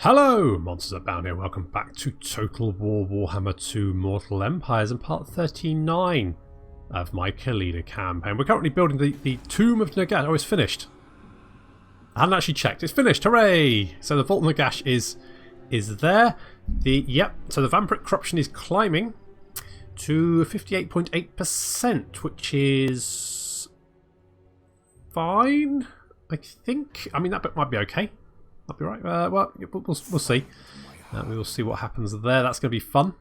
Hello, Monsters Abound here. Welcome back to Total War Warhammer 2 Mortal Empires and part 39 of my Khalida campaign. We're currently building the Tomb of Nagash. Oh, it's finished. I hadn't actually checked. It's finished. Hooray! So the Vault of Nagash is there. So the Vampiric corruption is climbing to 58.8%, which is fine, I think. I mean, that bit might be okay. That'll be right. Well, we'll see. We will see what happens there. That's going to be fun.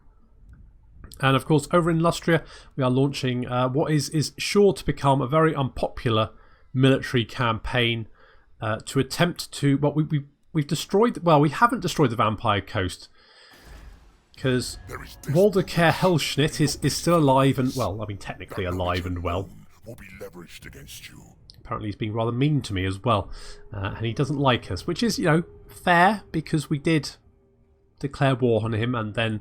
And of course, over in Austria, we are launching what is sure to become a very unpopular military campaign to attempt to. Well, we've destroyed. Well, we haven't destroyed the Vampire Coast because Waldecker Hellschnitt is still alive and well. I mean, technically alive and well. Will be leveraged against you. Apparently he's being rather mean to me as well, and he doesn't like us, which is, you know, fair because we did declare war on him and then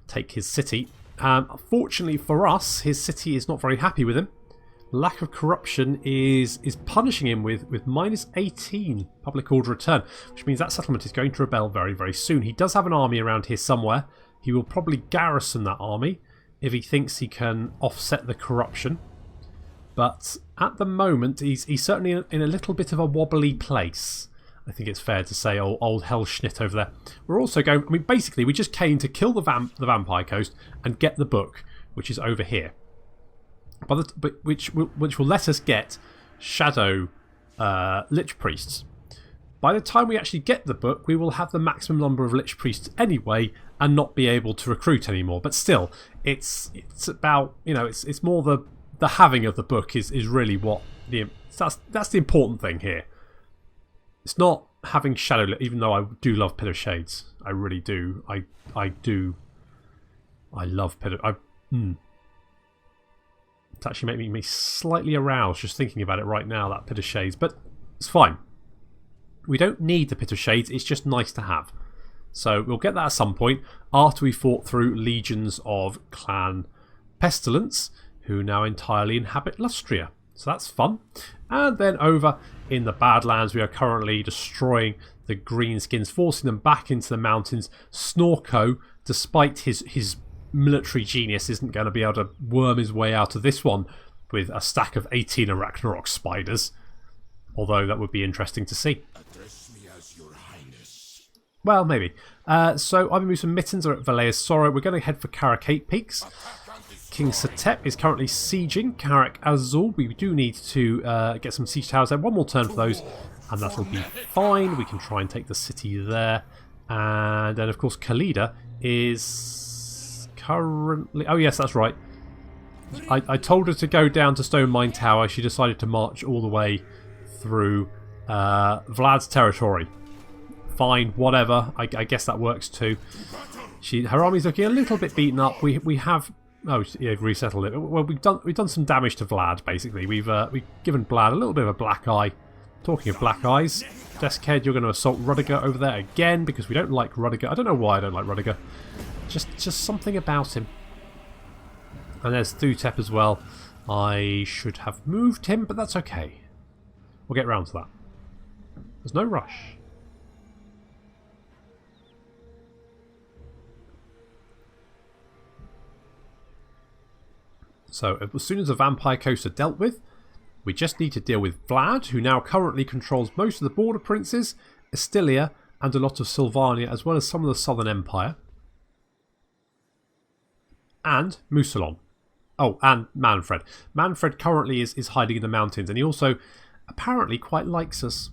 take his city. Fortunately for us, his city is not very happy with him. Lack of corruption is punishing him with -18 public order return, which means that settlement is going to rebel very, very soon. He does have an army around here somewhere. He will probably garrison that army if he thinks he can offset the corruption. But at the moment, he's certainly in a little bit of a wobbly place. I think it's fair to say, old Hellschnitt over there. We're also going. I mean, basically, we just came to kill the Vampire Coast and get the book, which is over here. Which will let us get Shadow Lich Priests. By the time we actually get the book, we will have the maximum number of Lich Priests anyway, and not be able to recruit anymore. But still, it's about, you know, it's more the having of the book is really what that's the important thing here. It's not having Shadow, even though I do love Pit of Shades. I really do. I do. I love Pit of. It's actually making me slightly aroused just thinking about it right now, that Pit of Shades. But it's fine. We don't need the Pit of Shades. It's just nice to have. So we'll get that at some point after we fought through legions of Clan Pestilence, who now entirely inhabit Lustria. So that's fun. And then over in the Badlands, we are currently destroying the Greenskins, forcing them back into the mountains. Snorko, despite his military genius, isn't going to be able to worm his way out of this one with a stack of 18 Arachnarok spiders. Although that would be interesting to see. Address me as your highness. Well, maybe. So I've moved some mittens are at Vallea's Sorrow. We're going to head for Karakate Peaks. King Satep is currently sieging Karak Azul. We do need to get some siege towers there. One more turn for those, and that will be fine. We can try and take the city there. And then, of course, Khalida is currently... Oh, yes, that's right. I told her to go down to Stone Mine Tower. She decided to march all the way through Vlad's territory. Fine, whatever. I guess that works too. Her army's looking a little bit beaten up. We have... Oh, yeah, resettled it. Well, we've done some damage to Vlad. Basically, we've given Vlad a little bit of a black eye. Talking of black eyes, Deskhead, you're going to assault Rudiger over there again because we don't like Rudiger. I don't know why I don't like Rudiger. Just something about him. And there's Thutep as well. I should have moved him, but that's okay. We'll get round to that. There's no rush. So as soon as the Vampire Coast are dealt with, we just need to deal with Vlad, who now currently controls most of the border princes, Estilia, and a lot of Sylvania, as well as some of the Southern Empire. And Musalon. Oh, and Manfred. Manfred currently is hiding in the mountains, and he also apparently quite likes us.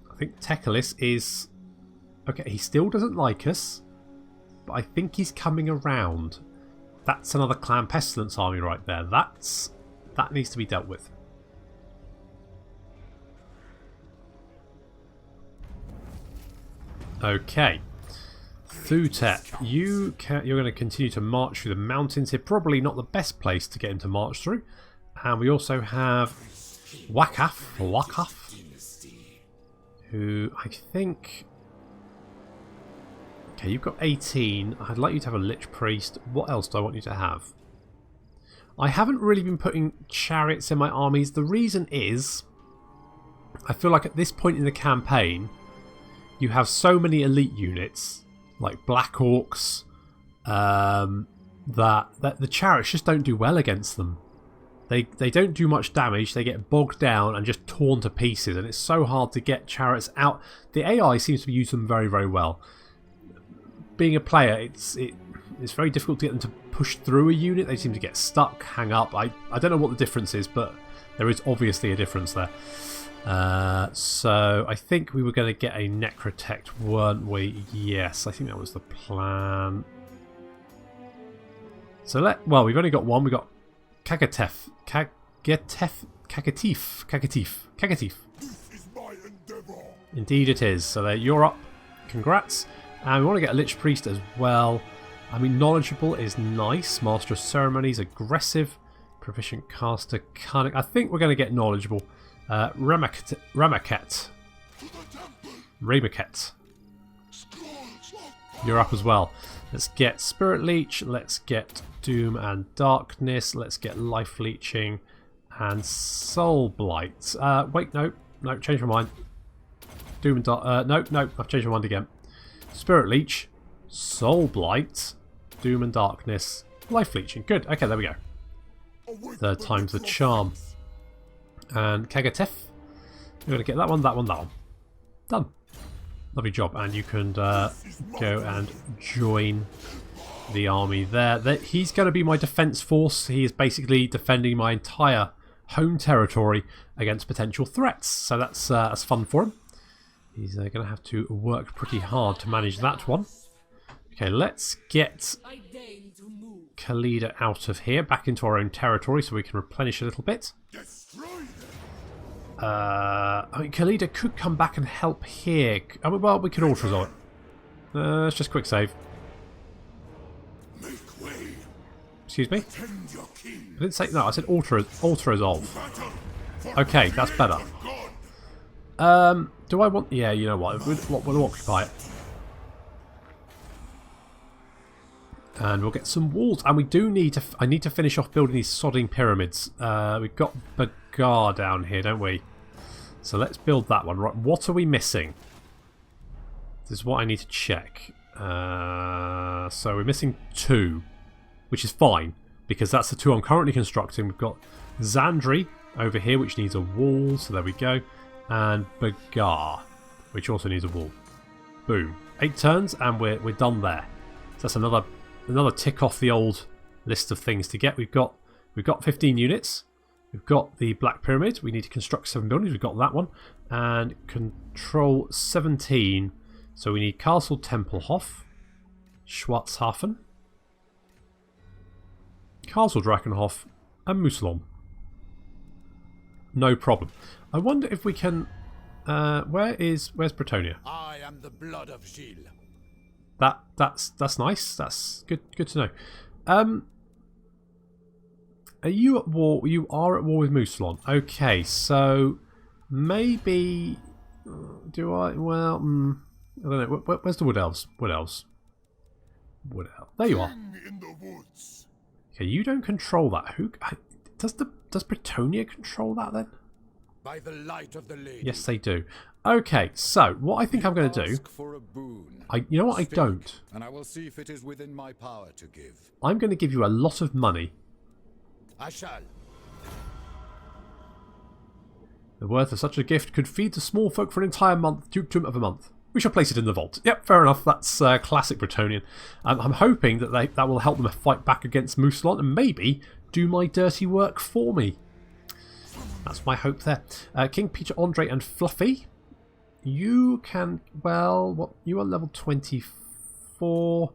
I think Tekalis is... Okay, he still doesn't like us, but I think he's coming around. That's another Clan Pestilence army right there. That needs to be dealt with. Okay. Thutep, you're going to continue to march through the mountains here. Probably not the best place to get him to march through. And we also have Wakaf, who I think Okay, you've got 18. I'd like you to have a Lich Priest. What else do I want you to have? I haven't really been putting chariots in my armies. The reason is, I feel like at this point in the campaign, you have so many elite units, like Black Orcs, that the chariots just don't do well against them. They don't do much damage. They get bogged down and just torn to pieces, and it's so hard to get chariots out. The AI seems to use them very, very well. Being a player, it's very difficult to get them to push through a unit. They seem to get stuck, hang up. I don't know what the difference is, but there is obviously a difference there. So I think we were going to get a Necrotect, weren't we? Yes, I think that was the plan. So well, we've only got one. We've got Kagatif. Indeed it is. So there, you're up. Congrats. And we want to get a Lich Priest as well. I mean, knowledgeable is nice. Master of Ceremonies, aggressive. Proficient caster, cunning. I think we're going to get knowledgeable. Ramaket. You're up as well. Let's get Spirit Leech. Let's get Doom and Darkness. Let's get Life Leeching and Soul Blight. Wait, no, change my mind. Doom and Dark. No, I've changed my mind again. Spirit Leech, Soul Blight, Doom and Darkness, Life Leeching. Good. Okay, there we go. Third time's the charm. And Kagatif. You're going to get that one, that one, that one. Done. Lovely job. And you can go and join the army there. He's going to be my defense force. He is basically defending my entire home territory against potential threats. So that's fun for him. He's going to have to work pretty hard to manage that one. Okay, let's get Khalida out of here, back into our own territory so we can replenish a little bit. I mean, Khalida could come back and help here. I mean, well, we could auto-resolve it. Let's just quick save. Excuse me? I didn't say... No, I said auto-resolve. Okay, that's better. Do I want... Yeah, you know what? We'll occupy it. And we'll get some walls. And we do need to... I need to finish off building these sodding pyramids. We've got Bagar down here, don't we? So let's build that one. Right, what are we missing? This is what I need to check. So we're missing 2. Which is fine. Because that's the 2 I'm currently constructing. We've got Zandri over here, which needs a wall. So there we go. And Bagar, which also needs a wall. Boom. 8 turns and we're done there. So that's another tick off the old list of things to get. We've got 15 units. We've got the Black Pyramid. We need to construct 7 buildings. We've got that one. And control 17. So we need Castle Tempelhof, Schwarzhafen, Castle Drakenhof, and Musalon. No problem. I wonder if we can... where's Bretonia? I am the blood of Gilles. That's nice. That's good to know. Are you at war? You are at war with Musalon. Okay, so maybe do I? Well, I don't know. Where's the Wood Elves? Wood Elves. There you are. In the woods. Okay, you don't control that. Who does Bretonia control that then? By the light of the lady. Yes, they do. Okay, so what I think I'm going to do... For a boon. You know what? I don't. And I will see if it is within my power to give. I'm going to give you a lot of money. I shall. The worth of such a gift could feed the small folk for an entire month, dukedom of a month. We shall place it in the vault. Yep, fair enough. That's classic Bretonian. I'm hoping that that will help them fight back against Musalon and maybe do my dirty work for me. That's my hope there. King Peter, Andre, and Fluffy. You can... Well, what? You are level 24.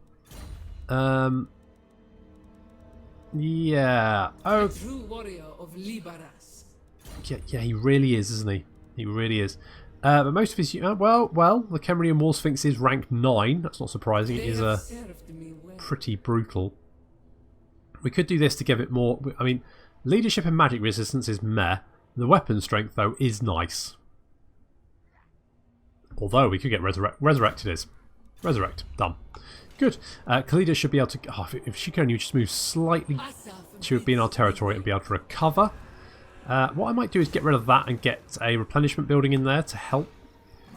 Yeah. Oh. True warrior of Libaras. Yeah, he really is, isn't he? He really is. But most of his... well, the Kemrian War Sphinx is rank 9. That's not surprising. It is pretty brutal. We could do this to give it more... I mean, leadership and magic resistance is meh. The weapon strength, though, is nice. Although we could get resurrected is. Resurrect. Done. Good. Khalida should be able to... Oh, if she can only just move slightly, she would be in our territory and be able to recover. What I might do is get rid of that and get a replenishment building in there to help.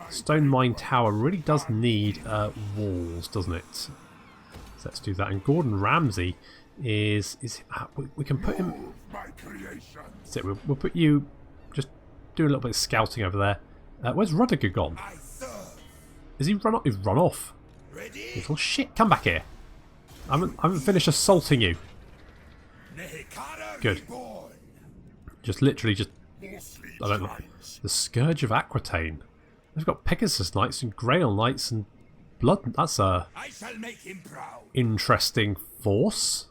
Stone Mine Tower really does need walls, doesn't it? So let's do that. And Gordon Ramsay is we can put him... That's it. We'll put you just doing a little bit of scouting over there. Where's Rudiger gone? Is he run off? He's run off. Little shit, come back here. I haven't finished assaulting you. Good. Just literally just... I don't know. The Scourge of Aquitaine. They've got Pegasus Knights and Grail Knights and Blood... That's a... interesting force.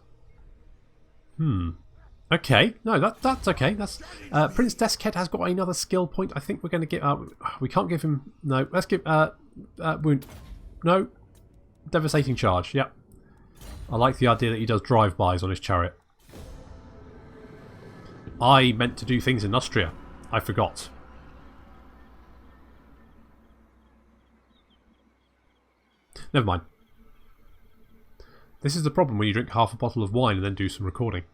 Okay. No, that's okay. That's... Prince Deskhead has got another skill point. I think we're going to give... we can't give him... No, let's give... wound... No. Devastating Charge, yep. I like the idea that he does drive-bys on his chariot. I meant to do things in Austria. I forgot. Never mind. This is the problem when you drink half a bottle of wine and then do some recording.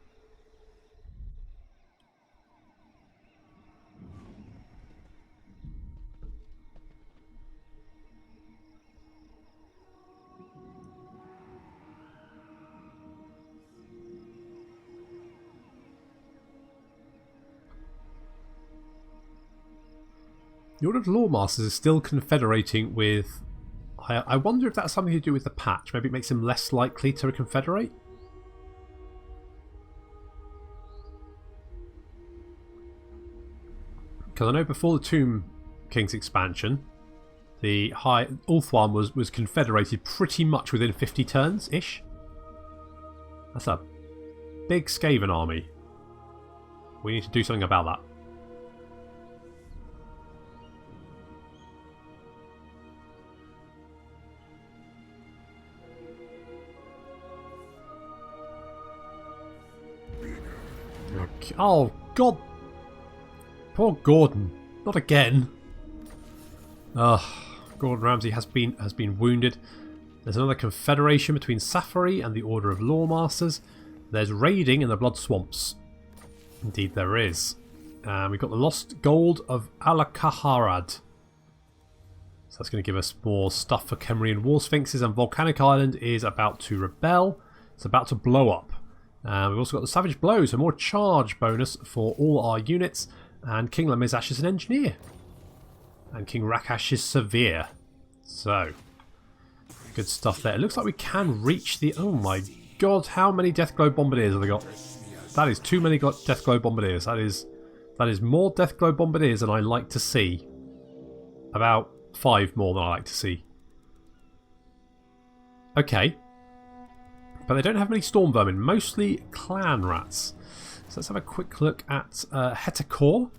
The Order of Lawmasters is still confederating with... I wonder if that's something to do with the patch. Maybe it makes him less likely to confederate? Because I know before the Tomb King's expansion, the High Ulthuan was confederated pretty much within 50 turns-ish. That's a big Skaven army. We need to do something about that. Oh, God. Poor Gordon. Not again. Ugh. Gordon Ramsay has been wounded. There's another confederation between Safari and the Order of Lawmasters. There's raiding in the Blood Swamps. Indeed there is. We've got the Lost Gold of Alakaharad. So that's going to give us more stuff for Kemrian War Sphinxes, and Volcanic Island is about to rebel. It's about to blow up. We've also got the Savage Blow, so more charge bonus for all our units. And King Lamizash is an engineer. And King Rakash is severe. So, good stuff there. It looks like we can reach the... Oh my god, how many Deathglow Bombardiers have they got? That is too many Deathglow Bombardiers. That is more Deathglow Bombardiers than I like to see. About 5 more than I like to see. Okay. But they don't have many Storm Vermin, mostly Clan Rats. So let's have a quick look at Hetakor.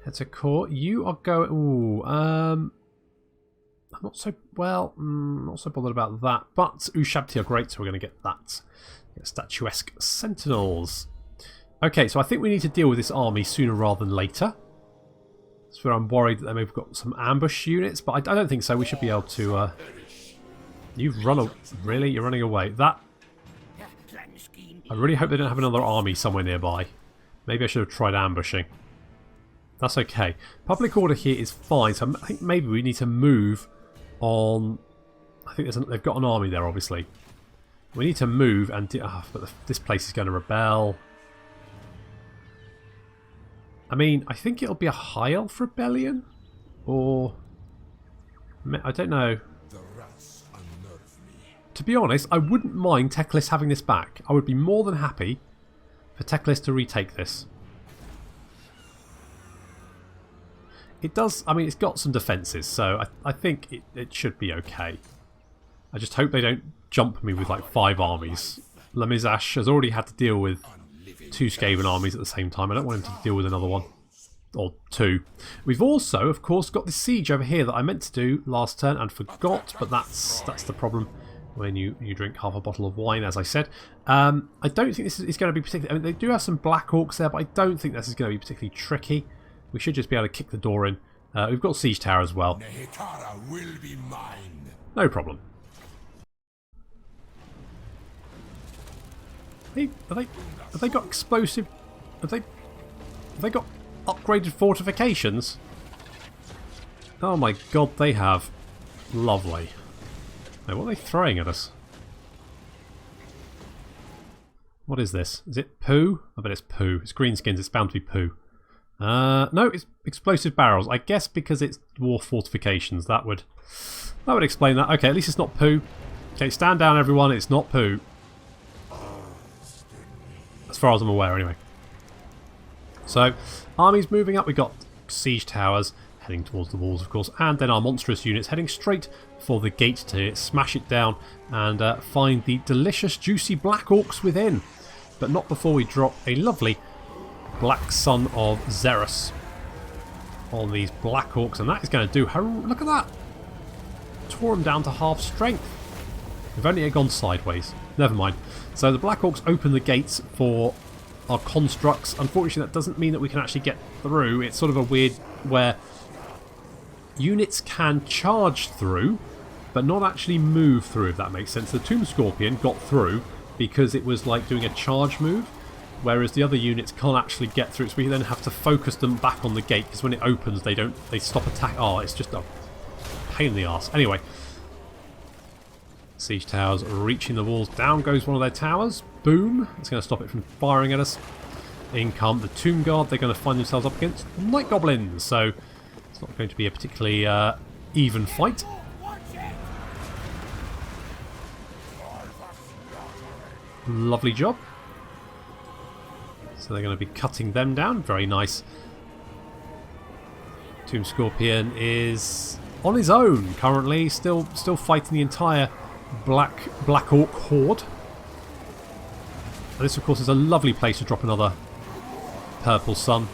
Hetakor, you are going... Ooh, I'm not so... Well, not so bothered about that. But Ushabti are great, so we're going to get that. Get statuesque Sentinels. Okay, so I think we need to deal with this army sooner rather than later. That's where I'm worried that they may have got some ambush units, but I don't think so. We should be able to... You've run... Really? You're running away. That... I really hope they don't have another army somewhere nearby. Maybe I should have tried ambushing. That's okay. Public order here is fine, so I think maybe we need to move on... I think they've got an army there, obviously. We need to move and... but this place is going to rebel. I mean, I think it'll be a High Elf rebellion? Or... I don't know. To be honest, I wouldn't mind Teclis having this back. I would be more than happy for Teclis to retake this. It does, I mean, it's got some defences, so I think it should be okay. I just hope they don't jump me with like 5 armies. Lamizash has already had to deal with 2 Skaven armies at the same time. I don't want him to deal with another one. Or 2. We've also, of course, got this siege over here that I meant to do last turn and forgot, but that's the problem. When you drink half a bottle of wine, as I said. I don't think this is going to be particularly... I mean, they do have some Black Orcs there, but I don't think this is going to be particularly tricky. We should just be able to kick the door in. We've got Siege Tower as well. Will be mine. No problem. Hey, have they got explosive? Have they got upgraded fortifications? Oh my god, they have. Lovely. Now, what are they throwing at us? What is this? Is it poo? I bet it's poo. It's greenskins. It's bound to be poo. No, it's explosive barrels. I guess because it's dwarf fortifications. That would explain that. Okay, at least it's not poo. Okay, stand down, everyone. It's not poo. As far as I'm aware, anyway. So, armies moving up. We've got siege towers heading towards the walls, of course, and then our monstrous units heading straight for the gate to smash it down and find the delicious, juicy black orcs within. But not before we drop a lovely Black Sun of Xeris on these black orcs, and that is going to do. Look at that! Tore them down to half strength. If only it had gone sideways. Never mind. So the black orcs open the gates for our constructs. Unfortunately, that doesn't mean that we can actually get through. It's sort of a weird where units can charge through, but not actually move through, if that makes sense. The Tomb Scorpion got through because it was like doing a charge move, whereas the other units can't actually get through, so we then have to focus them back on the gate, because when it opens they stop attack. Oh, it's just a pain in the arse. Anyway, siege towers reaching the walls. Down goes one of their towers. Boom. It's going to stop it from firing at us. In come the Tomb Guard. They're going to find themselves up against Night Goblins, so it's not going to be a particularly even fight. Lovely job. So they're going to be cutting them down. Very nice. Tomb Scorpion is on his own currently, still fighting the entire Black Orc horde. And this, of course, is a lovely place to drop another Purple Sun.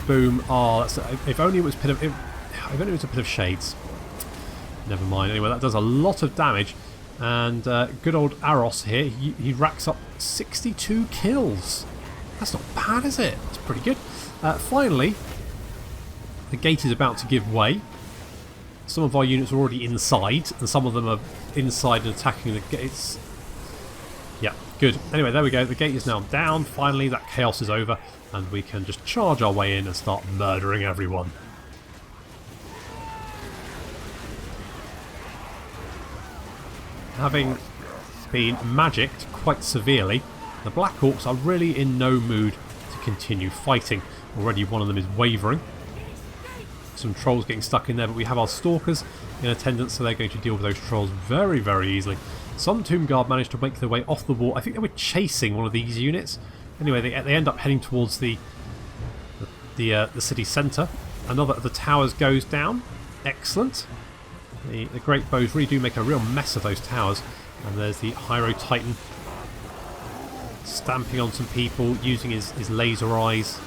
Boom! Oh, if only it was a Pit of Shades. Never mind. Anyway, that does a lot of damage. And good old Aros here, he racks up 62 kills. That's not bad, is it? It's pretty good. Finally, the gate is about to give way. Some of our units are already inside, and some of them are inside and attacking the gates. Yeah, good. Anyway, there we go. The gate is now down. Finally, that chaos is over, and we can just charge our way in and start murdering everyone. Having been magicked quite severely, the Black Orcs are really in no mood to continue fighting. Already one of them is wavering. Some trolls getting stuck in there, but we have our stalkers in attendance, so they're going to deal with those trolls very, very easily. Some Tomb Guard managed to make their way off the wall. I think they were chasing one of these units. Anyway, they end up heading towards the city centre. Another of the towers goes down. Excellent. The great bows really do make a real mess of those towers. And there's the Hyro Titan stamping on some people, using his laser eyes,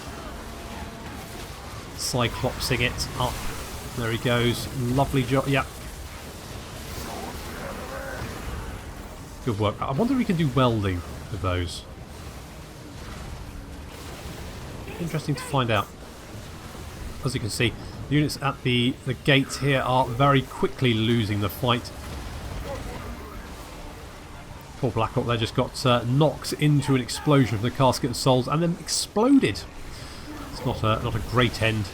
cyclopsing it up. There he goes. Lovely job. Yeah. Good work. I wonder if we can do welding with those. Interesting to find out. As you can see, the units at the gate here are very quickly losing the fight. Poor Black Orc there just got knocked into an explosion of the Casket of Souls and then exploded. It's not a great end.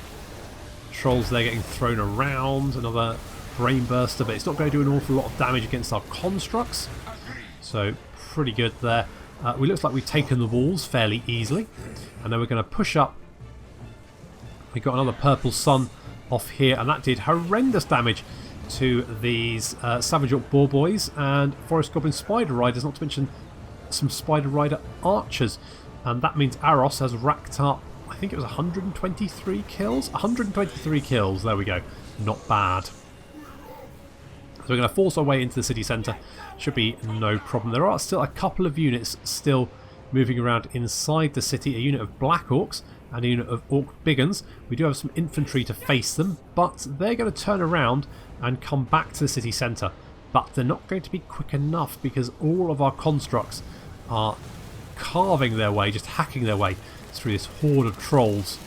Trolls there getting thrown around. Another brain burster, but it's not going to do an awful lot of damage against our constructs. So pretty good there. It looks like we've taken the walls fairly easily, and then we're going to push up. We got another Purple Sun off here, and that did horrendous damage to these Savage Orc Boar Boys and Forest Goblin Spider Riders, not to mention some Spider Rider Archers. And that means Aros has racked up, I think it was 123 kills? 123 kills, there we go. Not bad. So we're going to force our way into the city centre. Should be no problem. There are still a couple of units still moving around inside the city. A unit of Black Orcs and a unit of Orc Biggins. We do have some infantry to face them, but they're going to turn around and come back to the city centre. But they're not going to be quick enough because all of our constructs are carving their way, just hacking their way through this horde of trolls.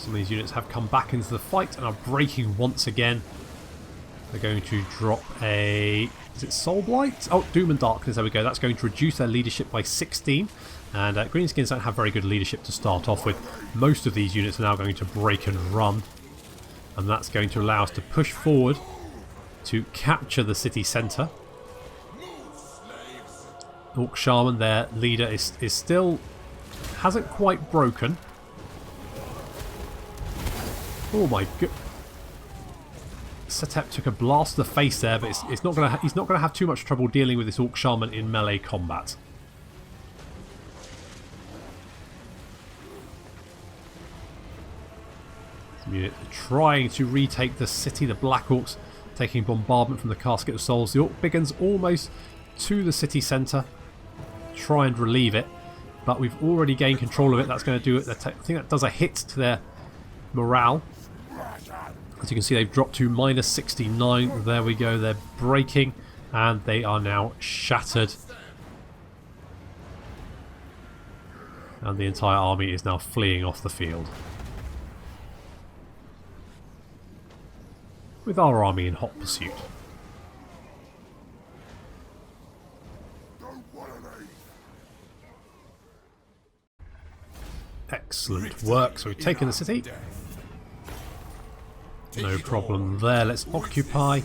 Some of these units have come back into the fight and are breaking once again. They're going to drop a... Is it Soul Blight? Oh, Doom and Darkness, there we go. That's going to reduce their leadership by 16. And Greenskins don't have very good leadership to start off with. Most of these units are now going to break and run. And that's going to allow us to push forward to capture the city centre. Orc Shaman, their leader, is still... hasn't quite broken. Oh my god. Setep took a blast to the face there, but he's not going to have too much trouble dealing with this Orc Shaman in melee combat. Some units are trying to retake the city. The Black Orcs taking bombardment from the Casket of Souls. The Orc Biggins almost to the city centre. Try and relieve it, but we've already gained control of it. That's going to do it. I think that does a hit to their morale. As you can see, they've dropped to minus 69. There we go. They're breaking, and they are now shattered. And the entire army is now fleeing off the field, with our army in hot pursuit. Excellent work. So we've taken the city. No problem there. Let's occupy.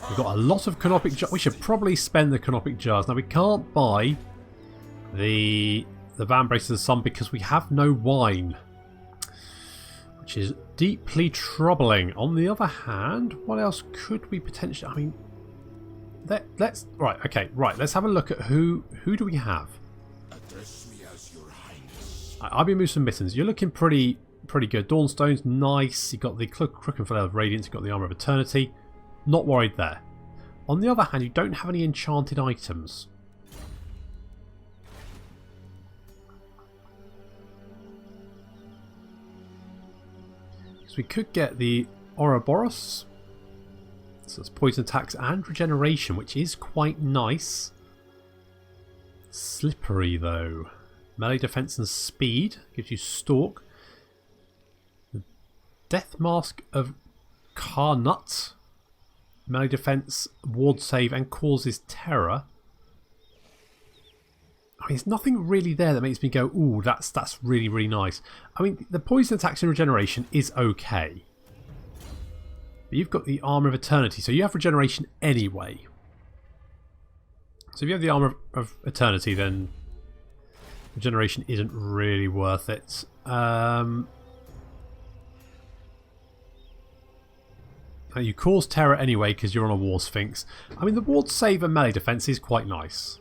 We've got a lot of canopic jars. We should probably spend the canopic jars. Now we can't buy the Van Brace of the Sun because we have no wine, which is deeply troubling. On the other hand, what else could we potentially... I mean, let's... Right, okay, right. Let's have a look at who do we have. I've been moving some mittens. You're looking pretty good. Dawnstone's nice. You've got the Crook and Flail of Radiance. You've got the Armour of Eternity. Not worried there. On the other hand, you don't have any enchanted items. So we could get the Ouroboros. So it's poison attacks and regeneration, which is quite nice. Slippery though. Melee defense and speed gives you stalk. The Death Mask of Karnut. Melee defense, ward save, and causes terror. I mean, there's nothing really there that makes me go, ooh, that's really, really nice. I mean, the poison attacks and regeneration is okay. But you've got the Armour of Eternity, so you have regeneration anyway. So if you have the Armour of Eternity, then regeneration isn't really worth it. You cause terror anyway because you're on a War Sphinx. I mean, the ward save and melee defense is quite nice.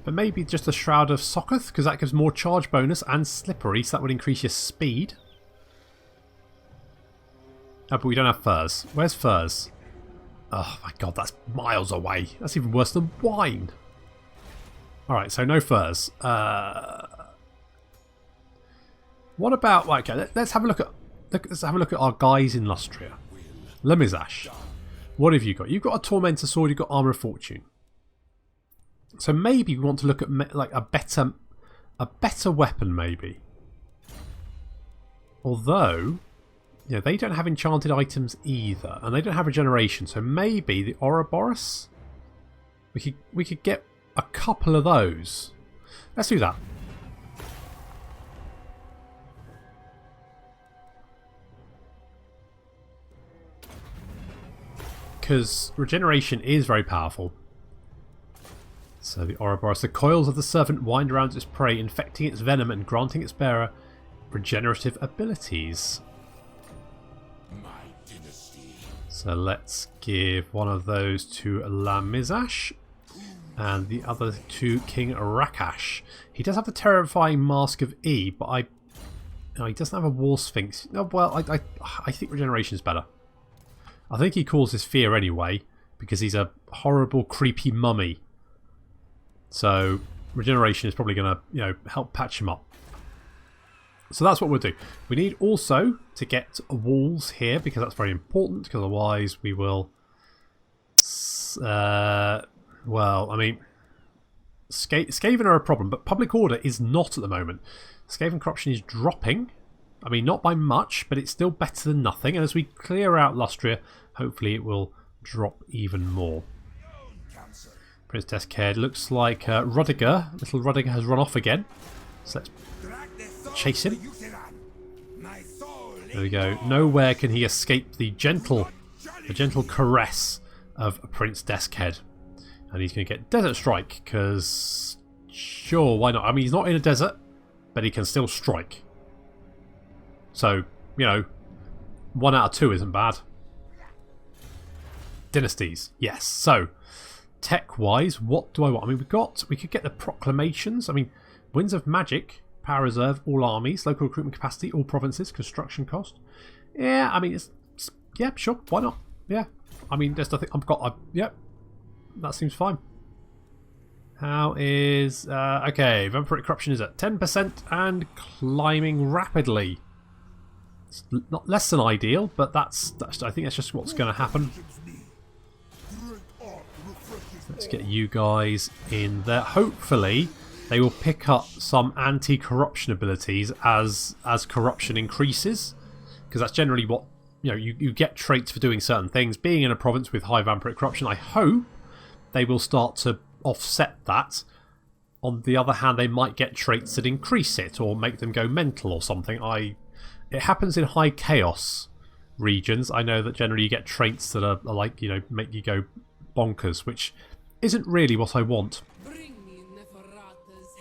But maybe just a Shroud of Sokoth, because that gives more charge bonus and slippery, so that would increase your speed. Oh, but we don't have furs. Where's furs? Oh my god, that's miles away. That's even worse than wine. Alright, so no furs. What about... Well, okay, let's have a look at our guys in Lustria. Lemizash. What have you got? You've got a Tormentor Sword, you've got Armour of Fortune. So maybe we want to look at like a better weapon, maybe. Although, you know, they don't have enchanted items either, and they don't have regeneration. So maybe the Ouroboros. We could get a couple of those. Let's do that. Because regeneration is very powerful. So the Ouroboros. The coils of the servant wind around its prey, infecting its venom and granting its bearer regenerative abilities. So let's give one of those to Lamizash and the other to King Rakash. He does have the terrifying Mask of E, but he doesn't have a War Sphinx. No, well, I think regeneration is better. I think he causes fear anyway, because he's a horrible, creepy mummy. So regeneration is probably going to, you know, help patch him up. So that's what we'll do. We need also to get walls here, because that's very important, because otherwise we will... well, I mean... Skaven are a problem, but public order is not at the moment. Skaven corruption is dropping. I mean, not by much, but it's still better than nothing. And as we clear out Austria, hopefully it will drop even more. Prince Descared. Looks like Rudiger, little Rudiger, has run off again. So let's chase him. There we go. Nowhere can he escape the gentle caress of Prince Descared. And he's going to get Desert Strike, because sure, why not? I mean, he's not in a desert, but he can still strike. So, you know, 1 out of 2 isn't bad. Dynasties, yes. So, tech-wise, what do I want? I mean, we could get the proclamations. I mean, Winds of Magic, Power Reserve, all armies, local recruitment capacity, all provinces, construction cost. Yeah, I mean, yeah, sure, why not? Yeah, I mean, there's nothing. Yep, that seems fine. How is okay? Vampiric corruption is at 10% and climbing rapidly. It's not less than ideal, but that's I think that's just what's going to happen. Let's get you guys in there. Hopefully, they will pick up some anti-corruption abilities as corruption increases, because that's generally what you get traits for doing certain things. Being in a province with high vampiric corruption, I hope they will start to offset that. On the other hand, they might get traits that increase it or make them go mental or something. It happens in high chaos regions. I know that generally you get traits that are like, make you go bonkers, which isn't really what I want.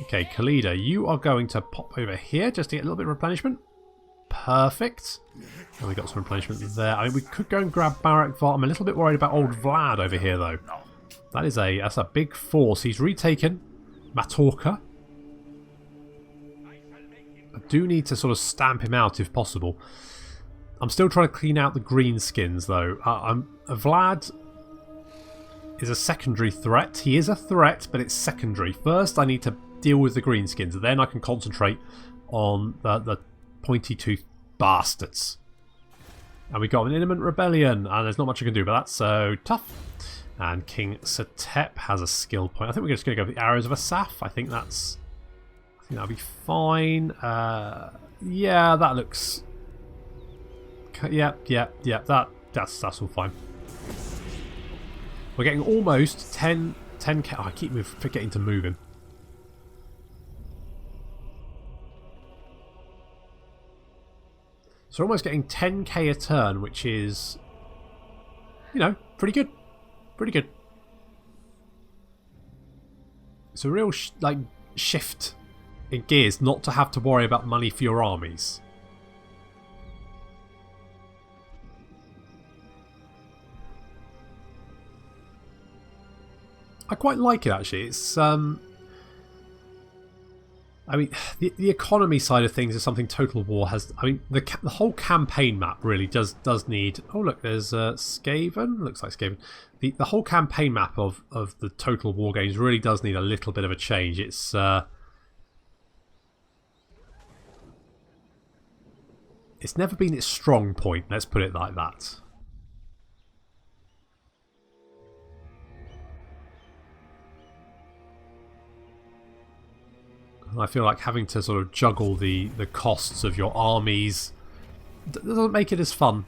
Okay, Khalida, you are going to pop over here just to get a little bit of replenishment. Perfect. And we got some replenishment there. I mean, we could go and grab Barak Var. I'm a little bit worried about old Vlad over here, though. That's a big force. He's retaken Matorka. I do need to sort of stamp him out if possible. I'm still trying to clean out the greenskins, though. Vlad is a secondary threat. He is a threat, but it's secondary. First, I need to deal with the greenskins. Then I can concentrate on the pointy-toothed bastards. And we got an imminent rebellion, and there's not much I can do about that, so tough. And King Satep has a skill point. I think we're just going to go with the Arrows of Asaph. I think that'll be fine. Yeah, that looks... Yeah, that's all fine. We're getting almost 10k. Oh, I keep forgetting to move him. So we're almost getting 10k a turn, which is, pretty good. Pretty good. It's a real shift in gears not to have to worry about money for your armies. I quite like it, actually. It's I mean, the economy side of things is something Total War has. I mean, the whole campaign map really does need. Oh look, there's Skaven. Looks like Skaven. The whole campaign map of the Total War games really does need a little bit of a change. It's never been its strong point. Let's put it like that. I feel like having to sort of juggle the costs of your armies doesn't make it as fun.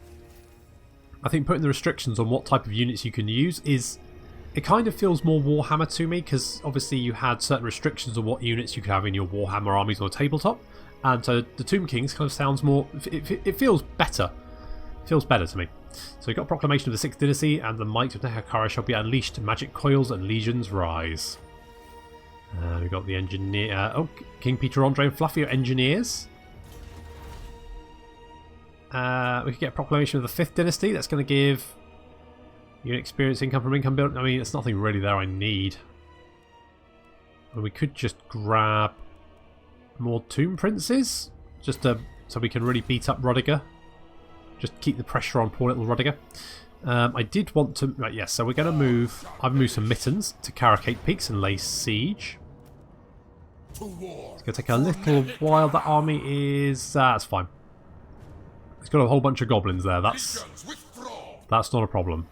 I think putting the restrictions on what type of units you can use it kind of feels more Warhammer to me, because obviously you had certain restrictions on what units you could have in your Warhammer armies on a tabletop, and so the Tomb Kings kind of sounds more... It feels better. It feels better to me. So we've got Proclamation of the 6th Dynasty, and the might of Nehekara shall be unleashed, magic coils and legions rise. We've got the engineer. King Peter Andre and Fluffy are engineers. We could get a Proclamation of the 5th Dynasty. That's going to give unit experience, income from income build. I mean, there's nothing really there I need. And we could just grab more Tomb Princes, just so we can really beat up Rudiger. Just keep the pressure on poor little Rudiger. I did want to... Right, yes, so we're going to move... I've moved some Mittens to Caracate Peaks and lay siege. It's going to take a little while. That army is... that's fine. It's got a whole bunch of goblins there. That's not a problem.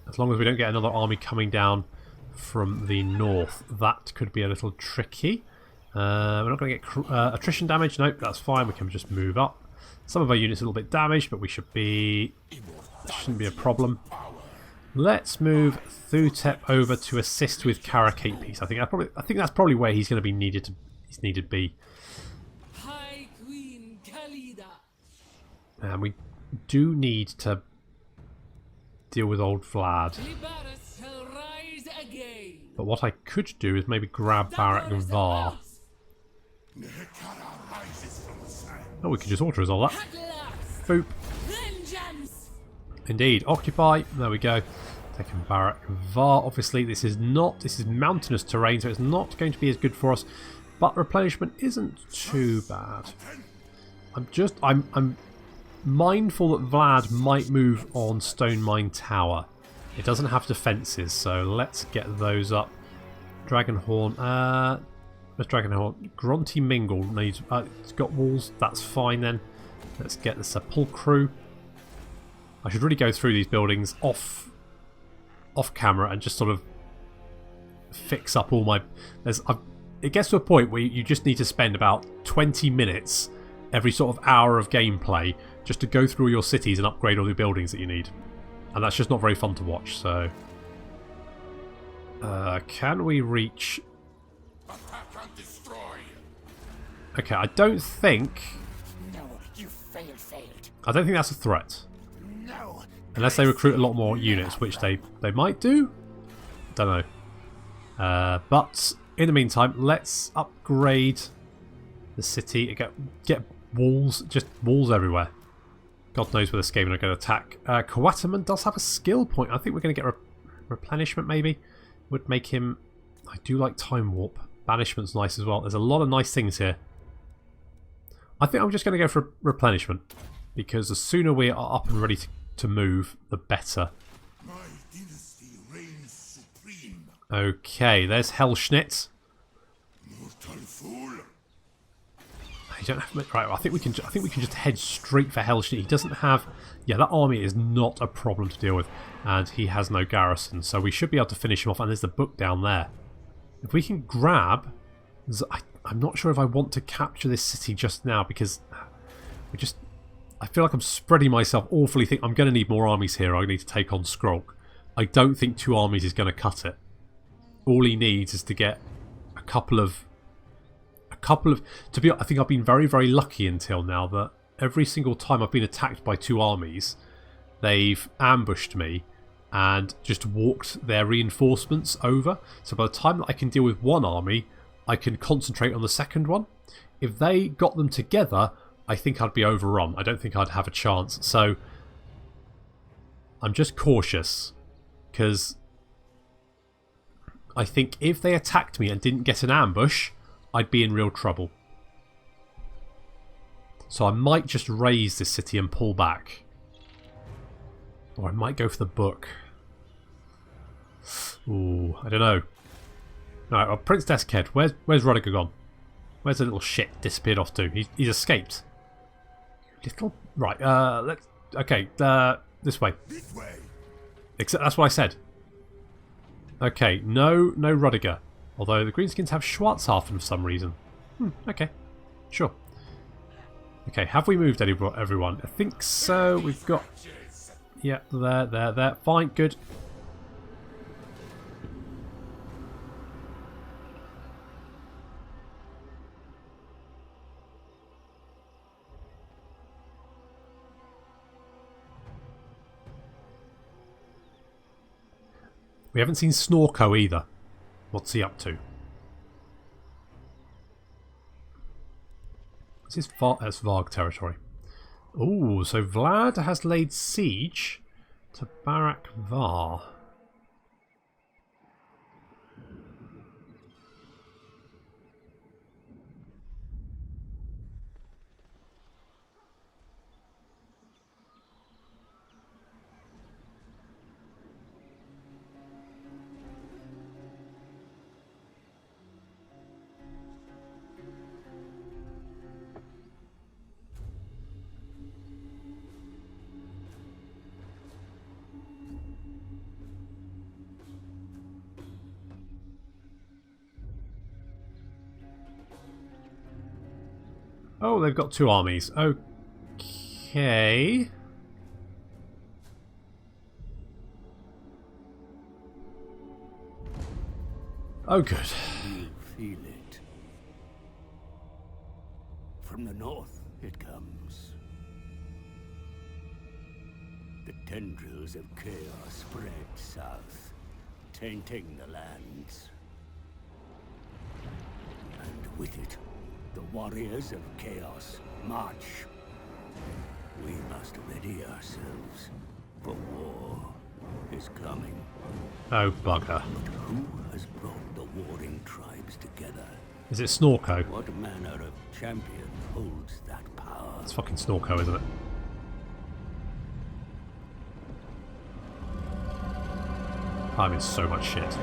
As long as we don't get another army coming down from the north. That could be a little tricky. We're not going to get attrition damage. Nope, that's fine. We can just move up. Some of our units are a little bit damaged, but we should be... shouldn't be a problem. Let's move Thutep over to assist with Karakate Peace. I think that's probably where he's going to be needed to. He's needed to be. High Queen Khalida. And we do need to deal with old Vlad. Libaras shall rise again. But what I could do is maybe grab Barak and Var. Oh, we could just auto resolve that. Boop. Vengeance. Indeed. Occupy. There we go. Taking Barak and Var. Obviously, this is mountainous terrain, so it's not going to be as good for us. But replenishment isn't too bad. I'm mindful that Vlad might move on Stone Mine Tower. It doesn't have defences, so let's get those up. Dragonhorn. Where's Dragonhorn? Grunty Mingle needs. It's got walls. That's fine then. Let's get the Sepulchre. I should really go through these buildings off camera and just sort of fix up all my. It gets to a point where you just need to spend about 20 minutes every sort of hour of gameplay just to go through your cities and upgrade all the buildings that you need, and that's just not very fun to watch. So, can we reach? Okay, I don't think. No, you failed. I don't think that's a threat. No. Unless they recruit a lot more units, which they might do. Don't know. But in the meantime, let's upgrade the city. Get walls, just walls everywhere. God knows where the Skaven are going to attack. Kawataman does have a skill point. I think we're going to get replenishment maybe. Would make him... I do like Time Warp. Banishment's nice as well. There's a lot of nice things here. I think I'm just going to go for replenishment, because the sooner we are up and ready to move, the better. My dynasty reigns supreme. Okay, there's Hellschnitt. Mortal fool. You don't have right. I think we can just head straight for Hellschnitt. He doesn't have. Yeah, that army is not a problem to deal with, and he has no garrison, so we should be able to finish him off. And there's the book down there. If we can grab. I'm not sure if I want to capture this city just now, because I feel like I'm spreading myself awfully thin. I'm going to need more armies here. I need to take on Skrulk. I don't think 2 armies is going to cut it. All he needs is to get a couple of. I think I've been very, very lucky until now that every single time I've been attacked by 2 armies, they've ambushed me and just walked their reinforcements over. So by the time that I can deal with one army, I can concentrate on the second one. If they got them together, I think I'd be overrun. I don't think I'd have a chance. So I'm just cautious, because I think if they attacked me and didn't get an ambush, I'd be in real trouble. So I might just raise this city and pull back. Or I might go for the book. Ooh, I don't know. Alright, well, Prince Deskhead, where's Rodiger gone? Where's the little shit disappeared off to? He's escaped. Little... Right, let's... Okay, this way. This way. Except that's what I said. Okay, no Rodiger. Although the Greenskins have Schwarzhafen for some reason. Okay, sure. Okay, have we moved everyone? I think so. We've got... Yeah, there. Fine, good. We haven't seen Snorko either. What's he up to? This is that's Varg territory. Ooh, so Vlad has laid siege to Barak Var. Oh, they've got 2 armies. Okay. Oh, good. You feel it. From the north it comes. The tendrils of chaos spread south, tainting the lands. And with it, the warriors of chaos march. We must ready ourselves, for war is coming. Oh, bugger. But who has brought the warring tribes together? Is it Snorko? What manner of champion holds that power? It's fucking Snorko, isn't it? I'm in so much shit.